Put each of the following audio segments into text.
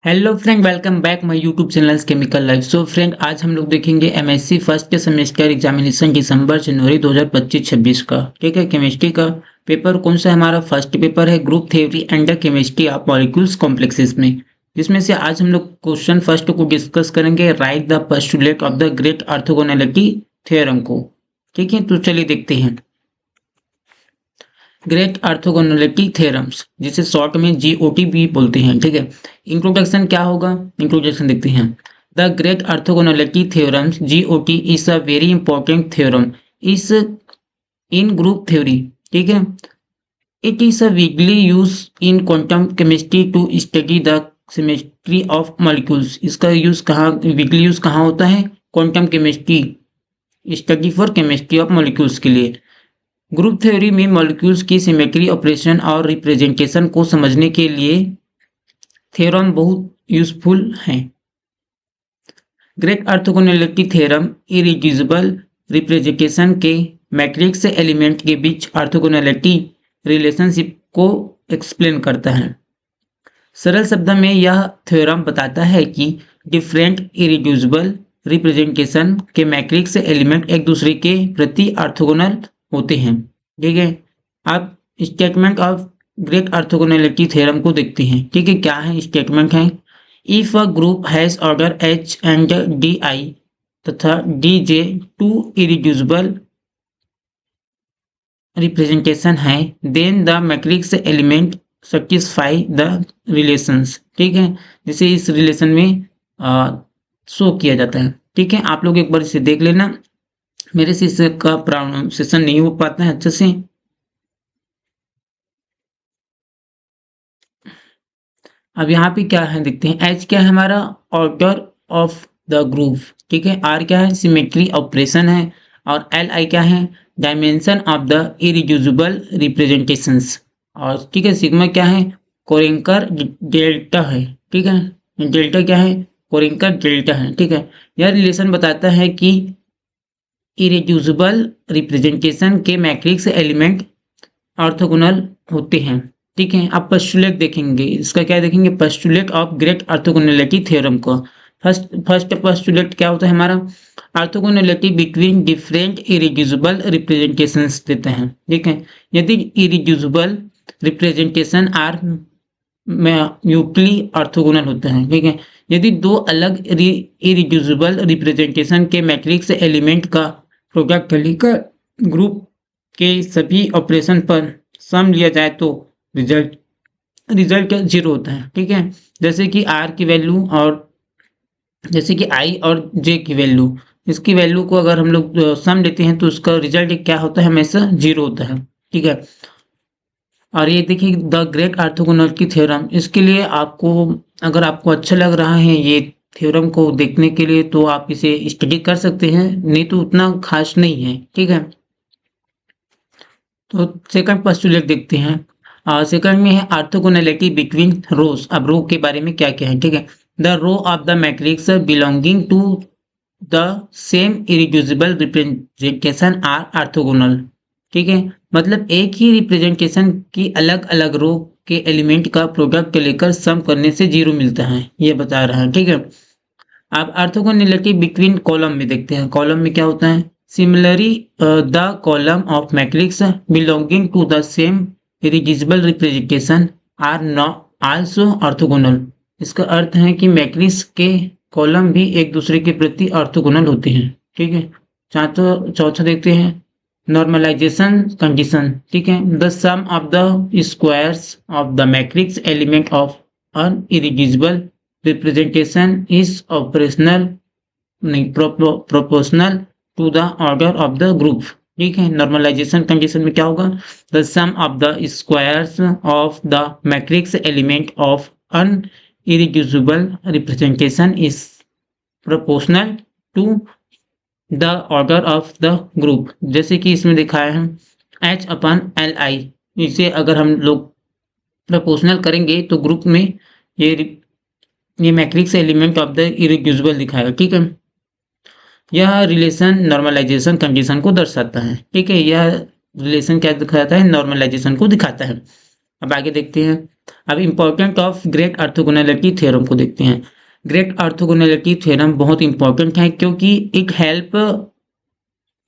Hello friend, welcome back my YouTube channel chemical life. So friend, आज हम लोग देखेंगे एमएससी फर्स्ट सेमेस्टर एग्जामिनेशन दिसंबर जनवरी 2025-26 का। ठीक है, केमिस्ट्री का पेपर कौन सा है? हमारा फर्स्ट पेपर है group theory and chemistry of molecules complexes में, जिसमें से आज हम लोग क्वेश्चन फर्स्ट को डिस्कस करेंगे, right the postulate of the great orthogonality theorem को। ठीक है, तो चलिए देखते हैं। ग्रेट ऑर्थोगोनैलिटी थ्योरम्स, जिसे शॉर्ट में जीओटी भी बोलते हैं। ठीक है, इंट्रोडक्शन क्या होगा? इंट्रोडक्शन देखते हैं। The great orthogonality theorems GOT is a very important theorem is in group theory. ठीक है, it is a weekly use in quantum chemistry to study the symmetry of molecules. इसका यूज कहाँ, weekly use कहाँ होता है? Quantum chemistry, study for chemistry of molecules के लिए। Group theory में मॉलिक्यूल्स की सिमेट्री, ऑपरेशन और रिप्रेजेंटेशन को समझने के लिए थ्योरम बहुत यूजफुल हैं। Great orthogonality theorem irreducible representation के मैट्रिक्स एलिमेंट के बीच ऑर्थोगोनैलिटी रिलेशनशिप को एक्सप्लेन करता है। सरल शब्दों में यह थ्योरम बताता है कि डिफरेंट इरेड्यूसिबल रिप्रेजेंटेशन के मैट्रिक्स एलिमेंट एक दूसरे के प्रति ऑर्थोगोनल होते हैं। ठीक है, आप statement of great orthogonality theorem को देखते हैं। ठीक है, क्या है स्टेटमेंट है? If a group has order H and D I तथा D J two irreducible representation है, then the matrix element satisfy the relations. ठीक है, जिसे इस रिलेशन में शो किया जाता है। ठीक है, आप लोग एक बार इसे देख लेना। मेरे से इसका प्रोनाउंसिएशन नहीं हो पाता है अच्छे से। अब यहाँ पे क्या है देखते हैं। एच क्या है हमारा? Order of the group. ठीक है, आर क्या है? सिमेट्री ऑपरेशन है। और एल आई क्या है? Dimension of the irreducible representations. और ठीक है, सिग्मा क्या है? कोरेंकर डेल्टा है। ठीक है, डेल्टा क्या है? कोरेंकर डेल्टा है। ठीक है, यह रिलेशन बताता है कि इरेड्यूसिबल रिप्रेजेंटेशन के मैट्रिक्स एलिमेंट ऑर्थोगोनल होते हैं। ठीक है, आप पोस्टुलेट देखेंगे। इसका क्या देखेंगे? Postulate of great orthogonality theorem को। फर्स्ट पोस्टुलेट क्या होता है हमारा? Orthogonality between different irreducible representations देते हैं। ठीक है, यदि इरेड्यूसिबल रिप्रेजेंटेशन आर म्यूटली ऑर्थोगोनल होते हैं। ठीक है, यदि दो अलग इरेड्यूसिबल रिप्रेजेंटेशन के मैट्रिक्स एलिमेंट का प्रोडक्ट लेकर ग्रुप के सभी ऑपरेशन पर सम लिया जाए तो रिजल्ट रिजल्ट 0 होता है। ठीक है, जैसे कि आर की वैल्यू और जैसे कि आई और जे की वैल्यू, इसकी वैल्यू को अगर हम लोग सम लेते हैं तो उसका रिजल्ट क्या होता है? हमेशा 0 होता है। ठीक है, और ये देखिए द ग्रेट ऑर्थोगोनैलिटी थ्योरम, इसके लिए आपको, अगर आपको अच्छा लग रहा है ये थ्योरम को देखने के लिए, तो आप इसे स्टडी कर सकते हैं, नहीं तो उतना खास नहीं है। ठीक है, तो सेकंड पोस्टुलेट देखते हैं। सेकंड में है ऑर्थोगोनैलिटी बिटवीन रोज। अब रो के बारे में क्या क्या है? ठीक है, the row of the matrix belonging to the same irreducible representation are orthogonal. ठीक है, मतलब एक ही रिप्रेजेंटेशन की अलग अलग रो के एलिमेंट का प्रोडक्ट लेकर सम करने से 0 मिलता है, ये बता रहा है। ठीक है, आप ऑर्थोगोनैलिटी बिटवीन कॉलम में देखते हैं। कॉलम में क्या होता है? Similarly the column of matrix belonging to the same irreducible representation are not also orthogonal. इसका अर्थ है कि मैट्रिक्स के कॉलम भी एक दूसरे के प्रति ऑर्थोगोनल होते हैं। ठीक है, चौथा देखते हैं नॉर्मलाइजेशन कंडीशन। ठीक है, the sum of the squares of the matrix element of an irreducible representation is operational नहीं proportional to the order of the group. ठीक है, नॉर्मलाइजेशन कंडीशन में क्या होगा? The sum of the squares of the matrix element of an irreducible representation is proportional to the order of the group. जैसे कि इसमें दिखाया है एच अपन एल आई, इसे अगर हम लोग प्रोपोर्शनल करेंगे तो ग्रुप में ये matrix element of the irreducible दिखाएगा। ठीक है, यह रिलेशन नॉर्मलाइजेशन कंडीशन को दर्शाता है। ठीक है, यह रिलेशन क्या दिखाता है? नॉर्मलाइजेशन को दिखाता है। अब आगे देखते हैं अब important of great orthogonality theorem को देखते हैं। ग्रेट ऑर्थोगोनैलिटी थ्योरम बहुत इंपॉर्टेंट है क्योंकि इट हेल्प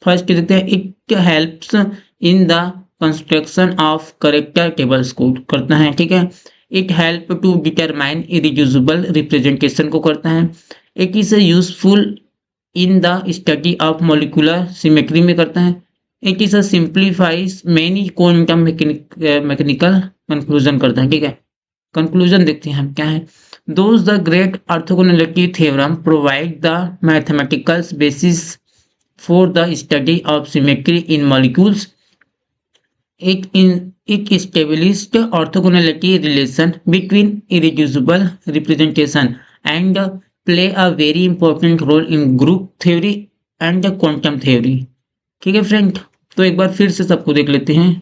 फर्स्ट देखते हैं, it helps in the construction of character tables को करता है, ठीक है। It help to determine irreducible representation को करता है। It is useful in the study of molecular symmetry में करता है। It is simplifies many quantum mechanical conclusion करता है, ठीक है। कंक्लूजन देखते हैं हम क्या है। Those the great orthogonality theorem provide the mathematical basis for the study of symmetry in molecules. It established orthogonality relation between irreducible representation and play a very important role in group theory and quantum theory. ठीक है friend, तो एक बार फिर से सबको देख लेते हैं।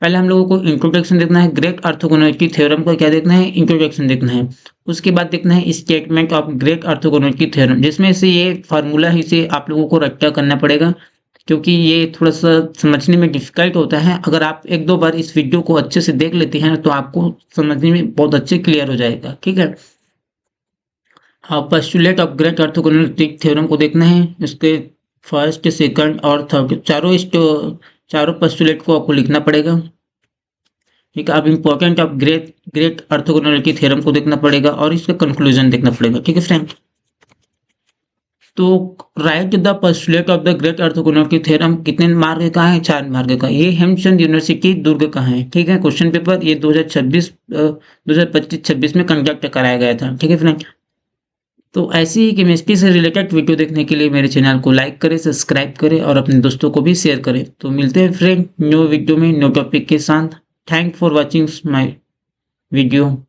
पहले हम लोगों को इंट्रोडक्शन देखना है, ग्रेट ऑर्थोगोनैलिटी थ्योरम का क्या देखना है, इंट्रोडक्शन देखना है। उसके बाद देखना है statement of great orthogonality theorem, जिसमें से ये फार्मूला ही से आप लोगों को रट्टा करना पड़ेगा क्योंकि ये थोड़ा सा समझने में डिफिकल्ट होता है। अगर आप एक दो बार इस वीडियो को अच्छे से देख लेते हैं तो आपको समझने में बहुत अच्छे क्लियर हो जाएगा, ठीक है। हाँ, postulate of great orthogonality theorem को देखना है, इसके फर्स्ट सेकंड और थर्ड चारों पोस्टुलेट को आपको लिखना पड़ेगा, ठीक है। अब important of great orthogonality theorem को देखना पड़ेगा और इसका कंक्लूजन देखना पड़ेगा, ठीक है फ्रेंड। तो right the postulate of the great orthogonality theorem कितने मार्क का है, 4 मार्क का। ये हेमचंद यूनिवर्सिटी दुर्ग का है, ठीक है। क्वेश्चन पेपर ये 2025-26 में कंडक्ट कराया गया था, ठीक है फ्रेंड। तो ऐसी ही केमिस्ट्री से रिलेटेड वीडियो देखने के लिए मेरे चैनल को लाइक करें, सब्सक्राइब करें और अपने दोस्तों को भी शेयर करें। तो मिलते हैं फ्रेंड न्यू वीडियो में न्यू टॉपिक के साथ। Thank for watching my video.